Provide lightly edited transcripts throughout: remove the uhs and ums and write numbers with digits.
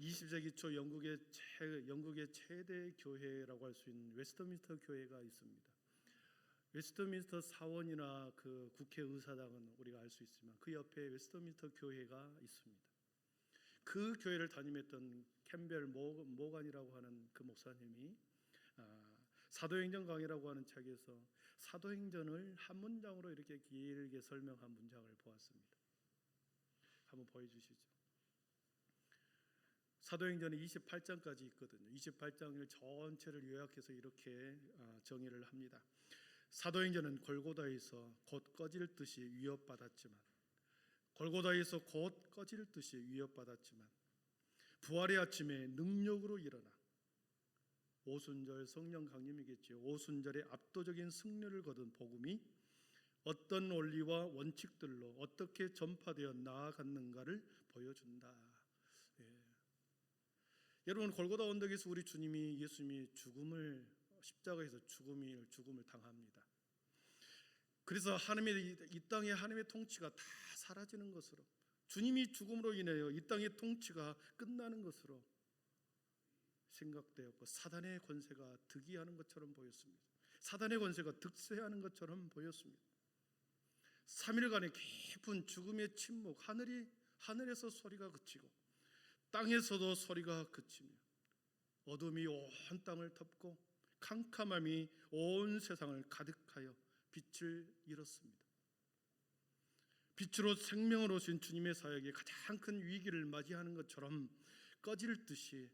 20세기 초 영국의 최대 교회라고 할 수 있는 웨스트민스터 교회가 있습니다. 웨스트민스터 사원이나 그 국회의사당은 우리가 알 수 있지만 그 옆에 웨스트민스터 교회가 있습니다. 그 교회를 담임했던 캠벨 모간이라고 하는 그 목사님이 사도행전 강의라고 하는 책에서 사도행전을 한 문장으로 이렇게 길게 설명한 문장을 보았습니다. 한번 보여주시죠. 사도행전이 28장까지 있거든요. 28장을 전체를 요약해서 이렇게 정의를 합니다. 사도행전은 골고다에서 곧 꺼질 듯이 위협받았지만 부활의 아침에 능력으로 일어나 오순절 성령 강림이겠죠. 오순절에 압도적인 승리를 거둔 복음이 어떤 원리와 원칙들로 어떻게 전파되어 나아갔는가를 보여준다. 여러분, 골고다 언덕에서 우리 예수님이 십자가에서 죽음을 당합니다. 그래서 이 땅에 하나님의 통치가 다 사라지는 것으로, 주님이 죽음으로 인하여 이 땅의 통치가 끝나는 것으로 생각되었고, 사단의 권세가 득이하는 것처럼 보였습니다. 사단의 권세가 득세하는 것처럼 보였습니다. 3일간의 깊은 죽음의 침묵, 하늘에서 소리가 그치고 땅에서도 소리가 그치며 어둠이 온 땅을 덮고 캄캄함이 온 세상을 가득하여 빛을 잃었습니다. 빛으로 생명을 오신 주님의 사역이 가장 큰 위기를 맞이하는 것처럼 꺼질 듯이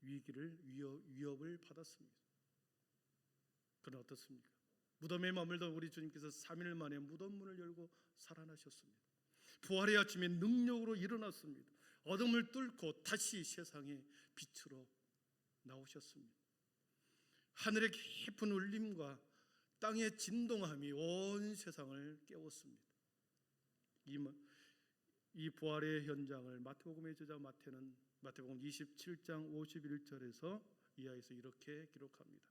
위협을 받았습니다. 그러나 어떻습니까? 무덤에 머물던 우리 주님께서 3일 만에 무덤 문을 열고 살아나셨습니다. 부활의 아침에 능력으로 일어났습니다. 어둠을 뚫고 다시 세상의 빛으로 나오셨습니다. 하늘의 깊은 울림과 땅의 진동함이 온 세상을 깨웠습니다. 이 부활의 현장을 마태복음의 저자 마태는 마태복음 27장 51절에서 이하에서 이렇게 기록합니다.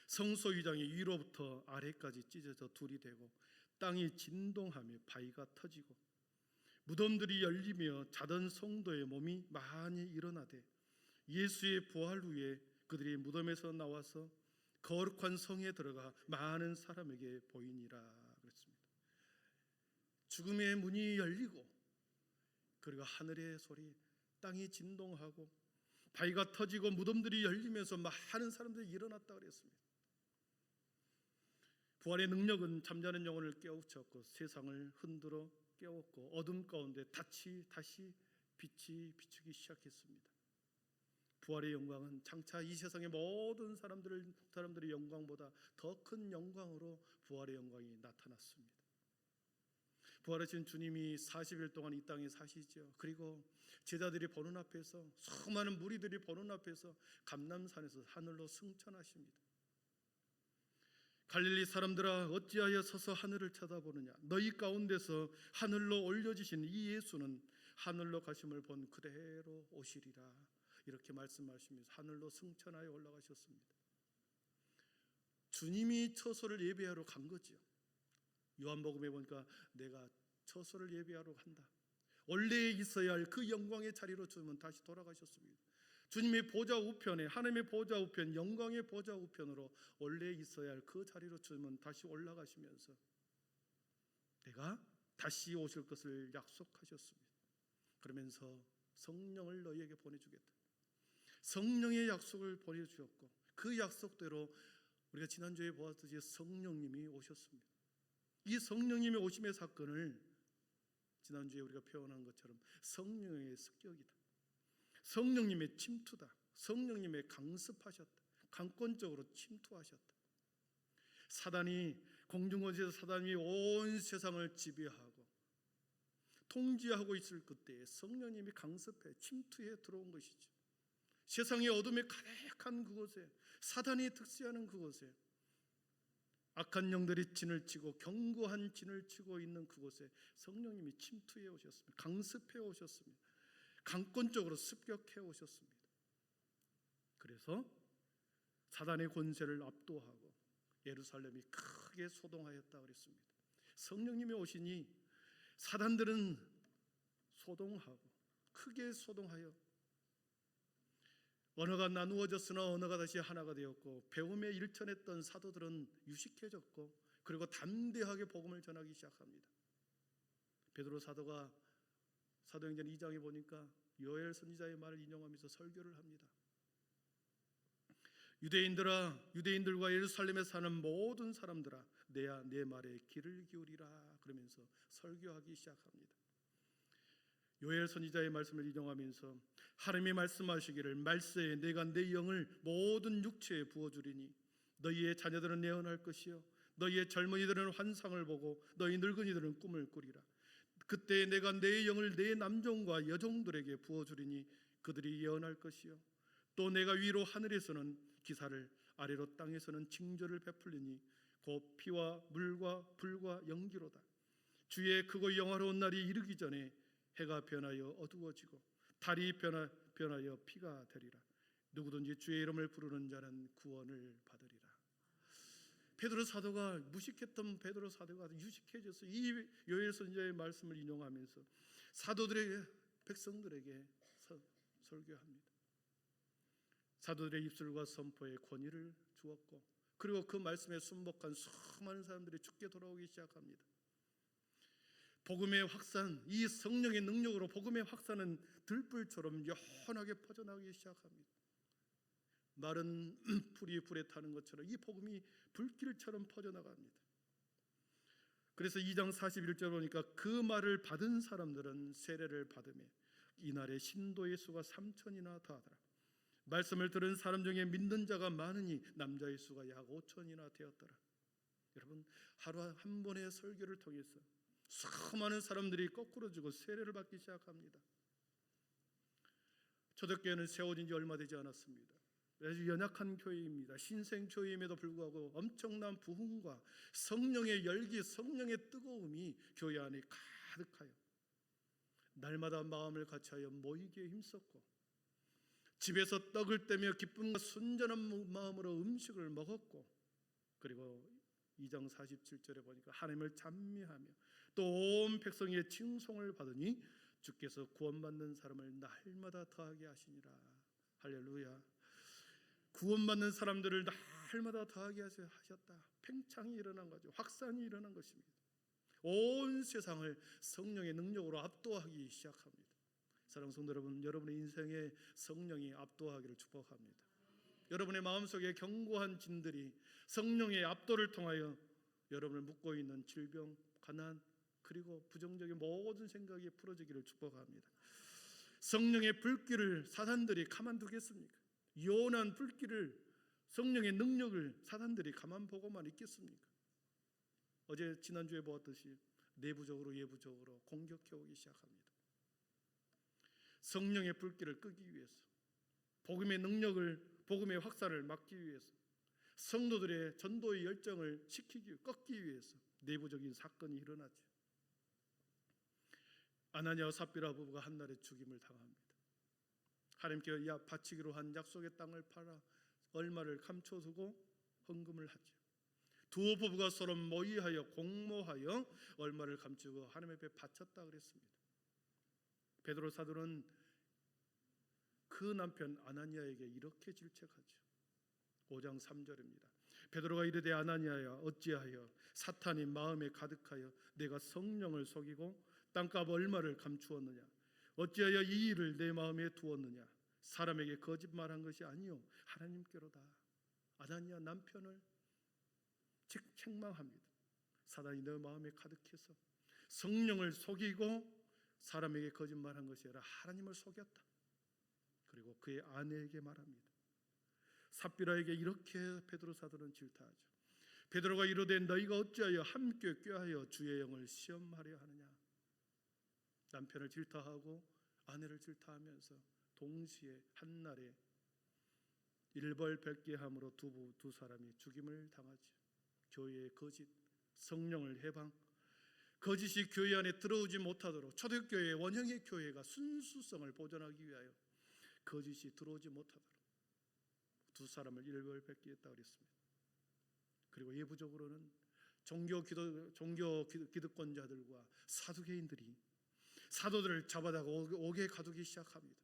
성소 위장이 위로부터 아래까지 찢어져 둘이 되고 땅이 진동하며 바위가 터지고 무덤들이 열리며 자던 성도의 몸이 많이 일어나되 예수의 부활 후에 그들이 무덤에서 나와서 거룩한 성에 들어가 많은 사람에게 보이니라 그랬습니다. 죽음의 문이 열리고 그리고 하늘의 소리, 땅이 진동하고 바위가 터지고 무덤들이 열리면서 많은 사람들이 일어났다 그랬습니다. 부활의 능력은 잠자는 영혼을 깨우쳤고 세상을 흔들어 깨웠고 어둠 가운데 다시 빛이 비추기 시작했습니다. 부활의 영광은 장차 이 세상의 모든 사람들의 영광보다 더 큰 영광으로 부활의 영광이 나타났습니다. 부활하신 주님이 40일 동안 이 땅에 사시죠. 그리고 제자들이 보는 앞에서, 수많은 무리들이 보는 앞에서 감람산에서 하늘로 승천하십니다. 갈릴리 사람들아 어찌하여 서서 하늘을 쳐다보느냐, 너희 가운데서 하늘로 올려지신 이 예수는 하늘로 가심을 본 그대로 오시리라, 이렇게 말씀하시면서 하늘로 승천하여 올라가셨습니다. 주님이 처소를 예배하러 간 거죠. 요한복음에 보니까 내가 처소를 예배하러 간다. 원래 있어야 할 그 영광의 자리로 주님은 다시 돌아가셨습니다. 주님의 보좌 우편에, 하나님의 보좌 우편, 영광의 보좌 우편으로 원래 있어야 할 그 자리로 주님은 다시 올라가시면서 내가 다시 오실 것을 약속하셨습니다. 그러면서 성령을 너희에게 보내주겠다, 성령의 약속을 보내주셨고 그 약속대로 우리가 지난주에 보았듯이 성령님이 오셨습니다. 이 성령님의 오심의 사건을 지난주에 우리가 표현한 것처럼 성령의 습격이다, 성령님의 침투다, 성령님의 강습하셨다, 강권적으로 침투하셨다. 공중권세에서 사단이 온 세상을 지배하고 통제하고 있을 그때에 성령님이 강습해 침투해 들어온 것이죠. 세상의 어둠에 가득한 그곳에, 사단이 득세하는 그곳에, 악한 영들이 진을 치고 견고한 진을 치고 있는 그곳에 성령님이 침투해 오셨습니다. 강습해 오셨습니다. 강권적으로 습격해 오셨습니다. 그래서 사단의 권세를 압도하고 예루살렘이 크게 소동하였다 그랬습니다. 성령님이 오시니 사단들은 소동하고 크게 소동하여 언어가 나누어졌으나 언어가 다시 하나가 되었고 배움에 일천했던 사도들은 유식해졌고 그리고 담대하게 복음을 전하기 시작합니다. 베드로 사도가 사도행전 2장에 보니까 요엘 선지자의 말을 인용하면서 설교를 합니다. 유대인들과 예루살렘에 사는 모든 사람들아 내야 내 말에 귀를 기울이라 그러면서 설교하기 시작합니다. 요엘 선지자의 말씀을 인용하면서 하나님이 말씀하시기를 말세에 내가 내 영을 모든 육체에 부어주리니 너희의 자녀들은 예언할 것이요 너희의 젊은이들은 환상을 보고 너희 늙은이들은 꿈을 꾸리라. 그때 내가 내 영을 내 남종과 여종들에게 부어주리니 그들이 예언할 것이요 또 내가 위로 하늘에서는 기사를 아래로 땅에서는 징조를 베풀리니 곧 피와 물과 불과 연기로다. 주의 크고 영화로운 날이 이르기 전에 해가 변하여 어두워지고 달이 변하여 피가 되리라. 누구든지 주의 이름을 부르는 자는 구원을 받으리라. 베드로 사도가 무식했던 베드로 사도가 유식해져서 이 요엘 선지자의 말씀을 인용하면서 사도들에게 백성들에게 설교합니다. 사도들의 입술과 선포에 권위를 주었고 그리고 그 말씀에 순복한 수많은 사람들이 죽게 돌아오기 시작합니다. 복음의 확산, 이 성령의 능력으로 복음의 확산은 들불처럼 연하게 퍼져나가기 시작합니다. 마른 풀이 불에 타는 것처럼 이 복음이 불길처럼 퍼져나갑니다. 그래서 2장 41절 보니까 그 말을 받은 사람들은 세례를 받으며 이날에 신도의 수가 3,000이나 더하더라. 말씀을 들은 사람 중에 믿는 자가 많으니 남자의 수가 약 5,000이나 되었더라. 여러분, 하루 한 번의 설교를 통해서 수많은 사람들이 거꾸로 지고 세례를 받기 시작합니다. 초대교회는 세워진 지 얼마 되지 않았습니다. 아주 연약한 교회입니다. 신생교회임에도 불구하고 엄청난 부흥과 성령의 열기, 성령의 뜨거움이 교회 안에 가득하여 날마다 마음을 같이하여 모이기에 힘썼고 집에서 떡을 떼며 기쁨과 순전한 마음으로 음식을 먹었고 그리고 2장 47절에 보니까 하나님을 찬미하며 또 온 백성의 칭송을 받으니 주께서 구원받는 사람을 날마다 더하게 하시니라. 할렐루야. 구원받는 사람들을 날마다 더하게 하셨다. 팽창이 일어난 거죠. 확산이 일어난 것입니다. 온 세상을 성령의 능력으로 압도하기 시작합니다. 사랑하는 성도 여러분, 여러분의 인생에 성령이 압도하기를 축복합니다. 여러분의 마음속에 견고한 진들이 성령의 압도를 통하여 여러분을 묶고 있는 질병, 가난 그리고 부정적인 모든 생각이 풀어지기를 축복합니다. 성령의 불길을 사단들이 가만두겠습니까? 요원한 불길을 성령의 능력을 사단들이 가만 보고만 있겠습니까? 어제 지난주에 보았듯이 내부적으로 외부적으로 공격해 오기 시작합니다. 성령의 불길을 끄기 위해서 복음의 능력을 복음의 확산을 막기 위해서 성도들의 전도의 열정을 꺾기 위해서 내부적인 사건이 일어나죠. 아나니아와 삽비라 부부가 한날에 죽임을 당합니다. 하나님께 바치기로 한 약속의 땅을 팔아 얼마를 감춰두고 헌금을 하죠. 두 부부가 서로 모의하여 공모하여 얼마를 감추고 하나님 앞에 바쳤다 그랬습니다. 베드로 사도는 그 남편 아나니아에게 이렇게 질책하죠. 5장 3절입니다. 베드로가 이르되 아나니아야 어찌하여 사탄이 마음에 가득하여 내가 성령을 속이고 땅값 얼마를 감추었느냐. 어찌하여 이 일을 내 마음에 두었느냐. 사람에게 거짓말한 것이 아니요 하나님께로다. 아나니아 남편을 책망합니다. 사단이 내 마음에 가득해서 성령을 속이고 사람에게 거짓말한 것이 아니라 하나님을 속였다. 그리고 그의 아내에게 말합니다. 삽비라에게 이렇게 베드로 사도는 질타하죠. 베드로가 이르되 너희가 어찌하여 함께 꾀하여 주의 영을 시험하려 하느냐. 남편을 질타하고 아내를 질타하면서 동시에 한날에 일벌백계함으로 두 사람이 죽임을 당하죠. 교회의 거짓, 성령을 해방, 거짓이 교회 안에 들어오지 못하도록 초대교회의 원형의 교회가 순수성을 보존하기 위하여 거짓이 들어오지 못하도록 두 사람을 일벌백계했다고 그랬습니다. 그리고 예부적으로는 종교 기득권자들과 사두개인들이 사도들을 잡아다가 옥에 가두기 시작합니다.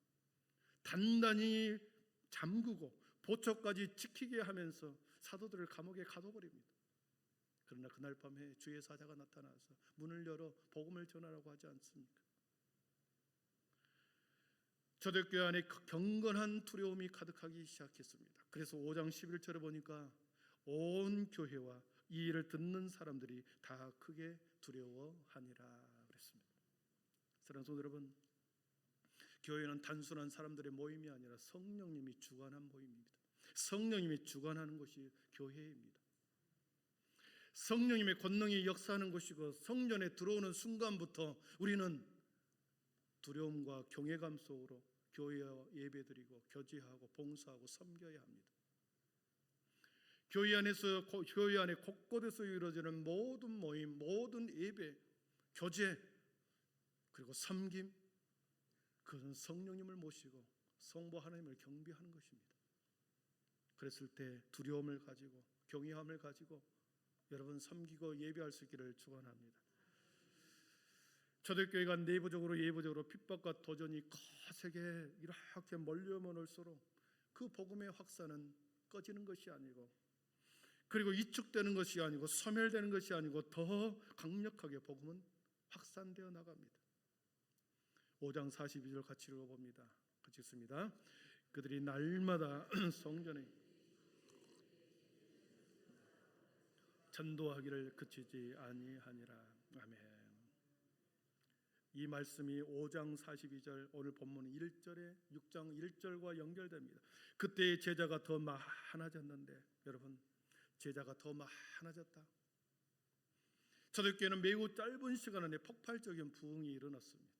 단단히 잠그고 보초까지 지키게 하면서 사도들을 감옥에 가둬버립니다. 그러나 그날 밤에 주의 사자가 나타나서 문을 열어 복음을 전하라고 하지 않습니까? 초대교회 안에 경건한 두려움이 가득하기 시작했습니다. 그래서 5장 11절에 보니까 온 교회와 이 일을 듣는 사람들이 다 크게 두려워하니라 그랬습니다. 사랑하는 성도 여러분, 교회는 단순한 사람들의 모임이 아니라 성령님이 주관한 모임입니다. 성령님이 주관하는 것이 교회입니다. 성령님의 권능이 역사하는 것이고 성전에 들어오는 순간부터 우리는 두려움과 경외감 속으로 교회와 예배드리고 교제하고 봉사하고 섬겨야 합니다. 교회 안에 곳곳에서 이루어지는 모든 모임, 모든 예배, 교제, 그리고 섬김, 그것은 성령님을 모시고 성부 하나님을 경배하는 것입니다. 그랬을 때 두려움을 가지고 경외함을 가지고 여러분 섬기고 예배할 수 있기를 축원합니다. 초대교회가 내부적으로 예부적으로 핍박과 도전이 거세게 이렇게 몰려오면 올수록 그 복음의 확산은 꺼지는 것이 아니고, 그리고 위축되는 것이 아니고 소멸되는 것이 아니고 더 강력하게 복음은 확산되어 나갑니다. 5장 42절 같이 읽어봅니다. 같이 읽습니다. 그들이 날마다 성전에 전도하기를 그치지 아니하니라. 아멘. 이 말씀이 5장 42절 오늘 본문 1절에 6장 1절과 연결됩니다. 그때의 제자가 더 많아졌는데, 여러분, 제자가 더 많아졌다. 초대교회는 매우 짧은 시간 안에 폭발적인 부흥이 일어났습니다.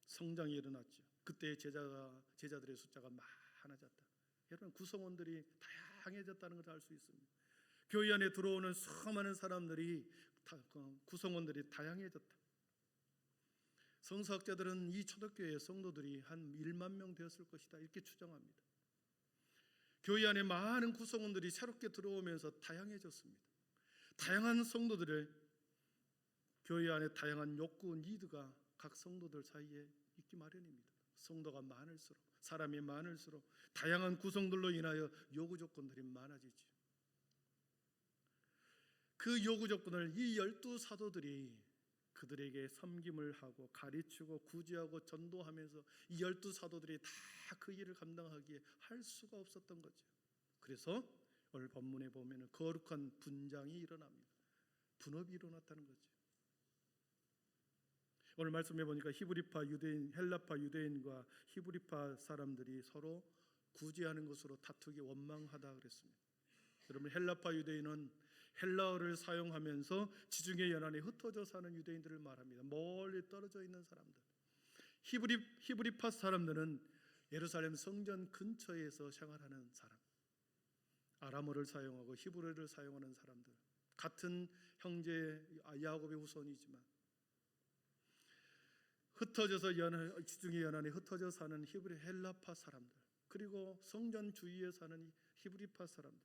성장이 일어났죠. 그때의 제자들의 숫자가 많아졌다. 여러분, 구성원들이 다양해졌다는 것을 알 수 있습니다. 교회 안에 들어오는 수많은 사람들이 구성원들이 다양해졌다. 성서학자들은 이 초대교회의 성도들이 한 1만 명 되었을 것이다 이렇게 추정합니다. 교회 안에 많은 구성원들이 새롭게 들어오면서 다양해졌습니다. 다양한 성도들의 교회 안에 다양한 욕구, 니드가 각 성도들 사이에 있기 마련입니다. 성도가 많을수록, 사람이 많을수록 다양한 구성들로 인하여 요구 조건들이 많아지죠. 그 요구 조건을 이 12사도들이 그들에게 섬김을 하고 가르치고 구제하고 전도하면서 이 12사도들이 다 그 일을 감당하기에 할 수가 없었던 거죠. 그래서 오늘 본문에 보면 거룩한 분장이 일어납니다. 분업이 일어났다는 거죠. 오늘 말씀해 보니까 히브리파 유대인, 헬라파 유대인과 히브리파 사람들이 서로 구제하는 것으로 다투기 원망하다 그랬습니다. 여러분, 헬라파 유대인은 헬라어를 사용하면서 지중해 연안에 흩어져 사는 유대인들을 말합니다. 멀리 떨어져 있는 사람들. 히브리파 사람들은 예루살렘 성전 근처에서 생활하는 사람, 아람어를 사용하고 히브리어를 사용하는 사람들, 같은 형제 야곱의 후손이지만 흩어져서 지중해 연안에 흩어져 사는 헬라파 사람들, 그리고 성전 주위에 사는 히브리파 사람들.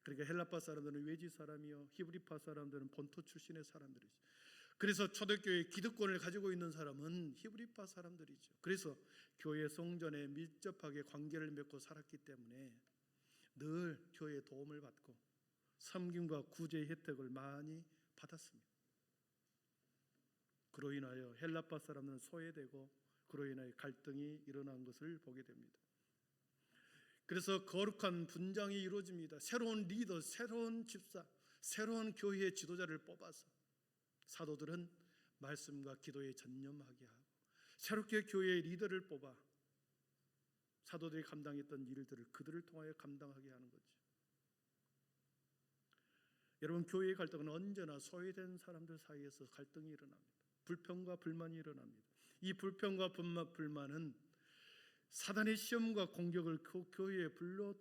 그러니까 헬라파 사람들은 외지 사람이요, 히브리파 사람들은 본토 출신의 사람들이죠. 그래서 초대교회의 기득권을 가지고 있는 사람은 히브리파 사람들이죠. 그래서 교회 성전에 밀접하게 관계를 맺고 살았기 때문에 늘 교회의 도움을 받고 섬김과 구제의 혜택을 많이 받았습니다. 그로 인하여 헬라파 사람들은 소외되고 그로 인하여 갈등이 일어난 것을 보게 됩니다. 그래서 거룩한 분장이 이루어집니다. 새로운 리더, 새로운 집사, 새로운 교회의 지도자를 뽑아서 사도들은 말씀과 기도에 전념하게 하고 새롭게 교회의 리더를 뽑아 사도들이 감당했던 일들을 그들을 통하여 감당하게 하는 거죠. 여러분, 교회의 갈등은 언제나 소외된 사람들 사이에서 갈등이 일어납니다. 불평과 불만이 일어납니다. 이 불평과 불만은 사단의 시험과 공격을 교회에 불러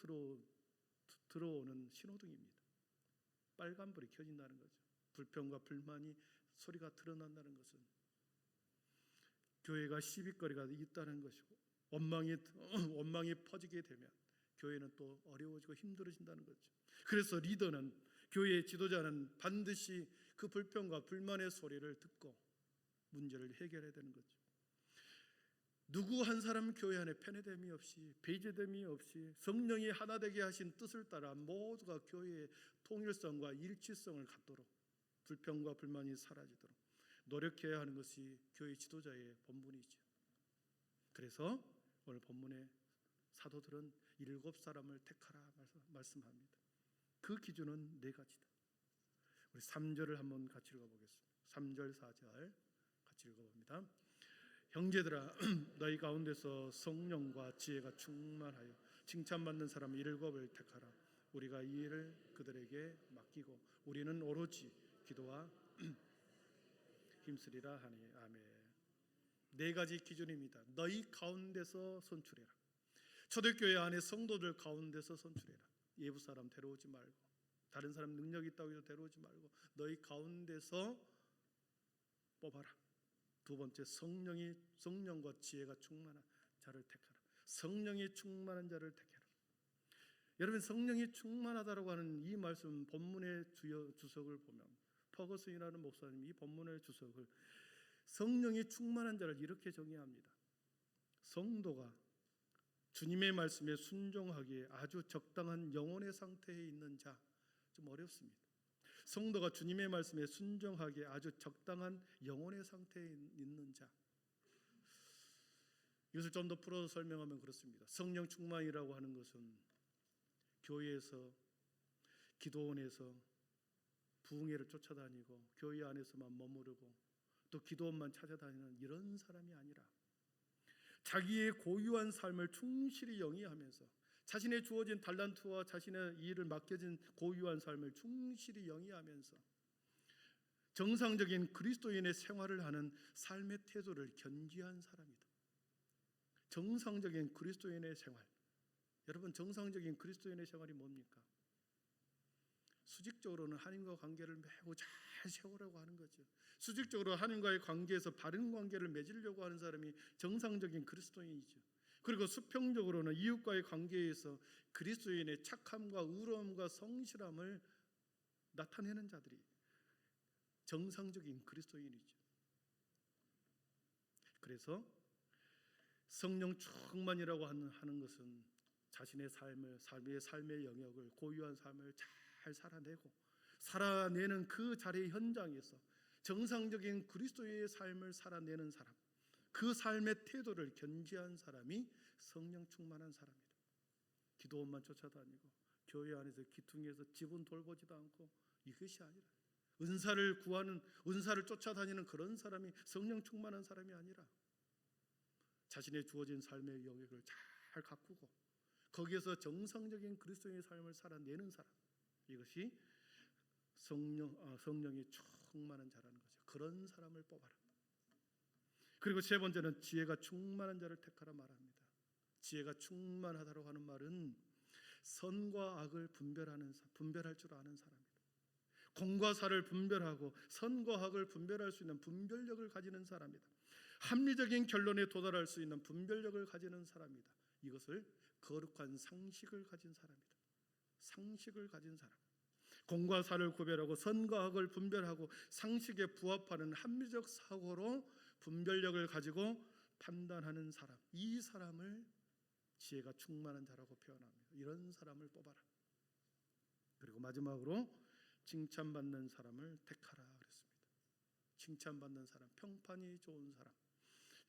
들어오는 신호등입니다. 빨간불이 켜진다는 거죠. 불평과 불만이 소리가 드러난다는 것은 교회가 시비거리가 있다는 것이고 원망이 퍼지게 되면 교회는 또 어려워지고 힘들어진다는 거죠. 그래서 리더는, 교회의 지도자는 반드시 그 불평과 불만의 소리를 듣고 문제를 해결해야 되는 거죠. 누구 한 사람 교회 안에 편애됨이 없이 배제됨이 없이 성령이 하나 되게 하신 뜻을 따라 모두가 교회의 통일성과 일치성을 갖도록 불평과 불만이 사라지도록 노력해야 하는 것이 교회 지도자의 본분이죠. 그래서 오늘 본문의 사도들은 7사람을 택하라 말씀합니다. 그 기준은 4가지다. 우리 3절을 한번 같이 읽어보겠습니다. 3절 4절 같이 읽어봅니다. 형제들아 너희 가운데서 성령과 지혜가 충만하여 칭찬받는 사람 7을 택하라. 우리가 이 일을 그들에게 맡기고 우리는 오로지 기도와 힘쓰리라 하니. 아멘. 4가지 기준입니다. 너희 가운데서 선출해라. 초대교회 안에 성도들 가운데서 선출해라. 예부 사람 데려오지 말고, 다른 사람 능력이 있다고 해서 데려오지 말고 너희 가운데서 뽑아라. 2번째, 성령과 지혜가 충만한 자를 택하라. 성령이 충만한 자를 택하라. 여러분, 성령이 충만하다라고 하는 이 말씀 본문의 주석을 보면 퍼거슨이라는 목사님이 이 본문의 주석을 성령이 충만한 자를 이렇게 정의합니다. 성도가 주님의 말씀에 순종하기에 아주 적당한 영혼의 상태에 있는 자. 좀 어렵습니다. 성도가 주님의 말씀에 순종하기에 아주 적당한 영혼의 상태에 있는 자. 이것을 좀 더 풀어서 설명하면 그렇습니다. 성령 충만이라고 하는 것은 교회에서, 기도원에서 부흥회를 쫓아다니고 교회 안에서만 머무르고 또 기도원만 찾아다니는 이런 사람이 아니라 자기의 고유한 삶을 충실히 영위하면서 자신의 주어진 달란트와 자신의 일을 맡겨진 고유한 삶을 충실히 영위하면서 정상적인 그리스도인의 생활을 하는 삶의 태도를 견지한 사람이다. 정상적인 그리스도인의 생활. 여러분, 정상적인 그리스도인의 생활이 뭡니까? 수직적으로는 하나님과 관계를 매우 잘 세우려고 하는 거죠. 수직적으로 하나님과의 관계에서 바른 관계를 맺으려고 하는 사람이 정상적인 그리스도인이죠. 그리고 수평적으로는 이웃과의 관계에서 그리스도인의 착함과 의로움과 성실함을 나타내는 자들이 정상적인 그리스도인이죠. 그래서 성령 충만이라고 하는 것은 자신의 삶의 영역을, 고유한 삶을 잘 살아내는 그 자리의 현장에서 정상적인 그리스도의 삶을 살아내는 사람, 그 삶의 태도를 견지한 사람이 성령 충만한 사람이다. 기도원만 쫓아다니고 교회 안에서 기퉁에서 지분 돌보지도 않고 이것이 아니라 은사를 쫓아다니는 그런 사람이 성령 충만한 사람이 아니라 자신의 주어진 삶의 영역을 잘 가꾸고 거기에서 정상적인 그리스도의 삶을 살아내는 사람, 이것이 성령이 충만한 자라는 거죠. 그런 사람을 뽑아라. 그리고 3번째는 지혜가 충만한 자를 택하라 말합니다. 지혜가 충만하다고 하는 말은 선과 악을 분별할 줄 아는 사람이다. 공과 사를 분별하고 선과 악을 분별할 수 있는 분별력을 가지는 사람이다. 합리적인 결론에 도달할 수 있는 분별력을 가지는 사람이다. 이것을 거룩한 상식을 가진 사람이다. 상식을 가진 사람. 공과 사를 구별하고 선과 악을 분별하고 상식에 부합하는 합리적 사고로 분별력을 가지고 판단하는 사람, 이 사람을 지혜가 충만한 자라고 표현합니다. 이런 사람을 뽑아라. 그리고 마지막으로 칭찬받는 사람을 택하라 그랬습니다. 칭찬받는 사람, 평판이 좋은 사람,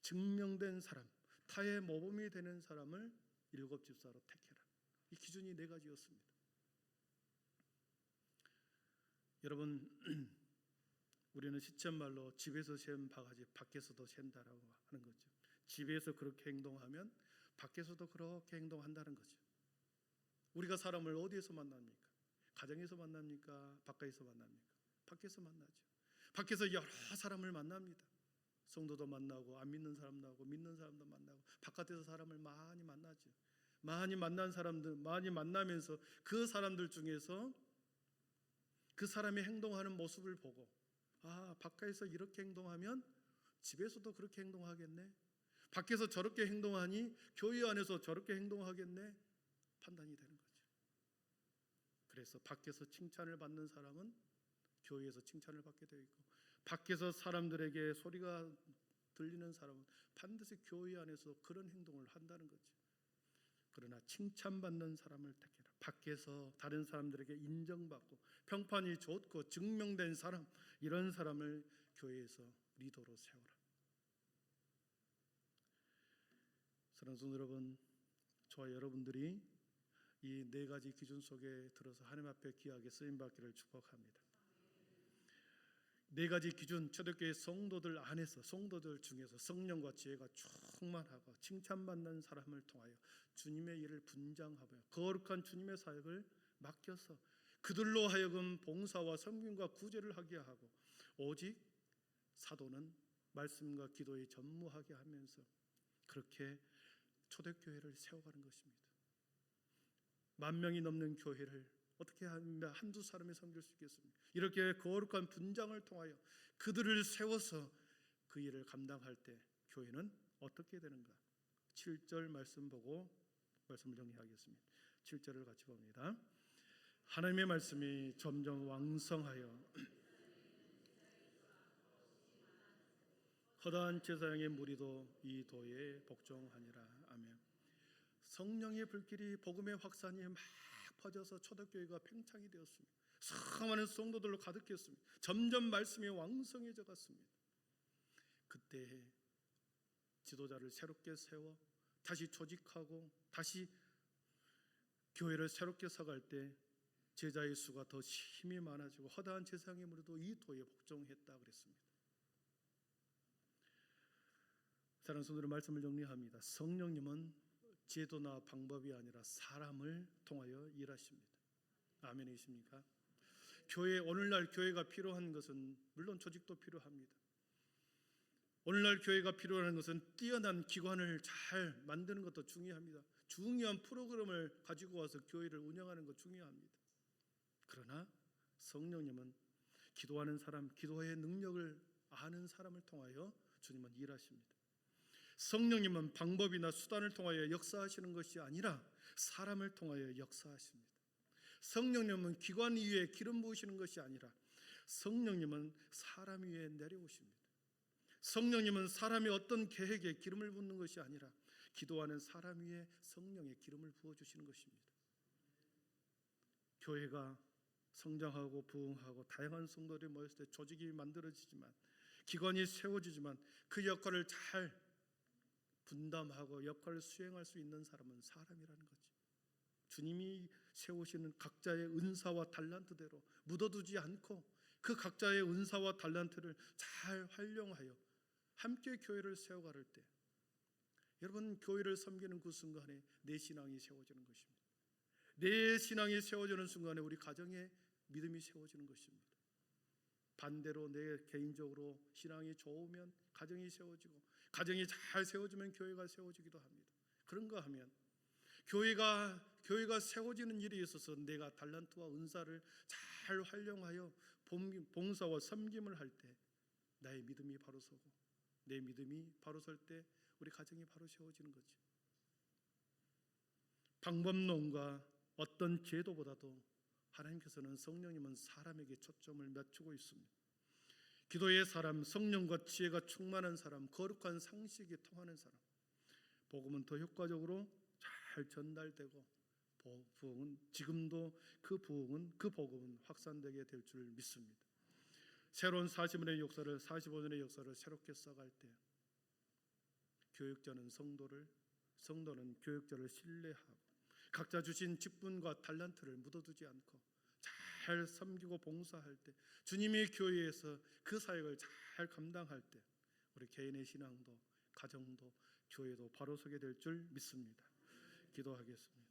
증명된 사람, 타의 모범이 되는 사람을 7집사로 택해라. 이 기준이 4가지였습니다. 여러분, 우리는 시쳇말로 집에서 센 바가지 밖에서도 샌다라고 하는 거죠. 집에서 그렇게 행동하면 밖에서도 그렇게 행동한다는 거죠. 우리가 사람을 어디에서 만납니까? 가정에서 만납니까? 밖에서 만납니까? 밖에서 만나죠. 밖에서 여러 사람을 만납니다. 성도도 만나고 안 믿는 사람도 하고 믿는 사람도 만나고 바깥에서 사람을 많이 만나죠. 많이 만나면서 그 사람들 중에서 그 사람이 행동하는 모습을 보고 밖에서 이렇게 행동하면 집에서도 그렇게 행동하겠네. 밖에서 저렇게 행동하니 교회 안에서 저렇게 행동하겠네. 판단이 되는 거죠. 그래서 밖에서 칭찬을 받는 사람은 교회에서 칭찬을 받게 되어 있고 밖에서 사람들에게 소리가 들리는 사람은 반드시 교회 안에서 그런 행동을 한다는 거죠. 그러나 칭찬받는 사람을 택해라. 밖에서 다른 사람들에게 인정받고 평판이 좋고 증명된 사람, 이런 사람을 교회에서 리더로 세워라. 사랑하는 성도 여러분, 저와 여러분들이 이 네 가지 기준 속에 들어서 하나님 앞에 귀하게 쓰임받기를 축복합니다. 네 가지 기준, 초대교회 성도들 안에서, 성도들 중에서 성령과 지혜가 충만하고 칭찬받는 사람을 통하여 주님의 일을 분장하며 거룩한 주님의 사역을 맡겨서 그들로 하여금 봉사와 섬김과 구제를 하게 하고, 오직 사도는 말씀과 기도에 전무하게 하면서 그렇게 초대교회를 세워가는 것입니다. 10,000명이 넘는 교회를 어떻게 하면 한두 사람이 섬길 수 있겠습니까? 이렇게 거룩한 분장을 통하여 그들을 세워서 그 일을 감당할 때 교회는 어떻게 되는가? 7절 말씀 보고 말씀을 정리하겠습니다. 7절을 같이 봅니다. 하나님의 말씀이 점점 왕성하여 허다한 제사장의 무리도 이 도에 복종하니라. 아멘. 성령의 불길이 복음의 확산이 막 퍼져서 초대교회가 팽창이 되었습니다. 수많은 성도들로 가득했습니다. 점점 말씀이 왕성해져 갔습니다. 그때 지도자를 새롭게 세워 다시 조직하고 다시 교회를 새롭게 서갈 때 제자의 수가 더 힘이 많아지고 허다한 제사장의 무리도 이 도에 복종했다 그랬습니다. 사랑하는 성도들, 말씀을 정리합니다. 성령님은 제도나 방법이 아니라 사람을 통하여 일하십니다. 아멘이십니까? 오늘날 교회가 필요한 것은 물론 조직도 필요합니다. 오늘날 교회가 필요한 것은 뛰어난 기관을 잘 만드는 것도 중요합니다. 중요한 프로그램을 가지고 와서 교회를 운영하는 것 중요합니다. 그러나 성령님은 기도하는 사람, 기도의 능력을 아는 사람을 통하여 주님은 일하십니다. 성령님은 방법이나 수단을 통하여 역사하시는 것이 아니라 사람을 통하여 역사하십니다. 성령님은 기관 위에 기름 부으시는 것이 아니라 성령님은 사람 위에 내려오십니다. 성령님은 사람이 어떤 계획에 기름을 붓는 것이 아니라 기도하는 사람 위에 성령의 기름을 부어주시는 것입니다. 교회가 성장하고 부흥하고 다양한 성도들이 모였을 때 조직이 만들어지지만, 기관이 세워지지만 그 역할을 잘 분담하고 역할을 수행할 수 있는 사람은 사람이라는 거지. 주님이 세우시는 각자의 은사와 달란트대로 묻어두지 않고 그 각자의 은사와 달란트를 잘 활용하여 함께 교회를 세워갈 때, 여러분, 교회를 섬기는 그 순간에 내 신앙이 세워지는 것입니다. 내 신앙이 세워지는 순간에 우리 가정의 믿음이 세워지는 것입니다. 반대로 내 개인적으로 신앙이 좋으면 가정이 세워지고, 가정이 잘 세워지면 교회가 세워지기도 합니다. 그런가 하면 교회가 세워지는 일에 있어서 내가 달란트와 은사를 잘 활용하여 봉사와 섬김을 할 때 나의 믿음이 바로 서고, 내 믿음이 바로 설 때 우리 가정이 바로 세워지는 거지. 방법론과 어떤 제도보다도 하나님께서는, 성령님은 사람에게 초점을 맞추고 있습니다. 기도의 사람, 성령과 지혜가 충만한 사람, 거룩한 상식이 통하는 사람, 복음은 더 효과적으로 잘 전달되고 부흥은 지금도 그 복음은 확산되게 될 줄 믿습니다. 새로운 40년의 역사를, 45년의 역사를 새롭게 써갈 때 교육자는 성도는 교육자를 신뢰하고 각자 주신 직분과 달란트를 묻어두지 않고 잘 섬기고 봉사할 때, 주님의 교회에서 그 사역을 잘 감당할 때 우리 개인의 신앙도 가정도 교회도 바로 서게 될 줄 믿습니다. 기도하겠습니다.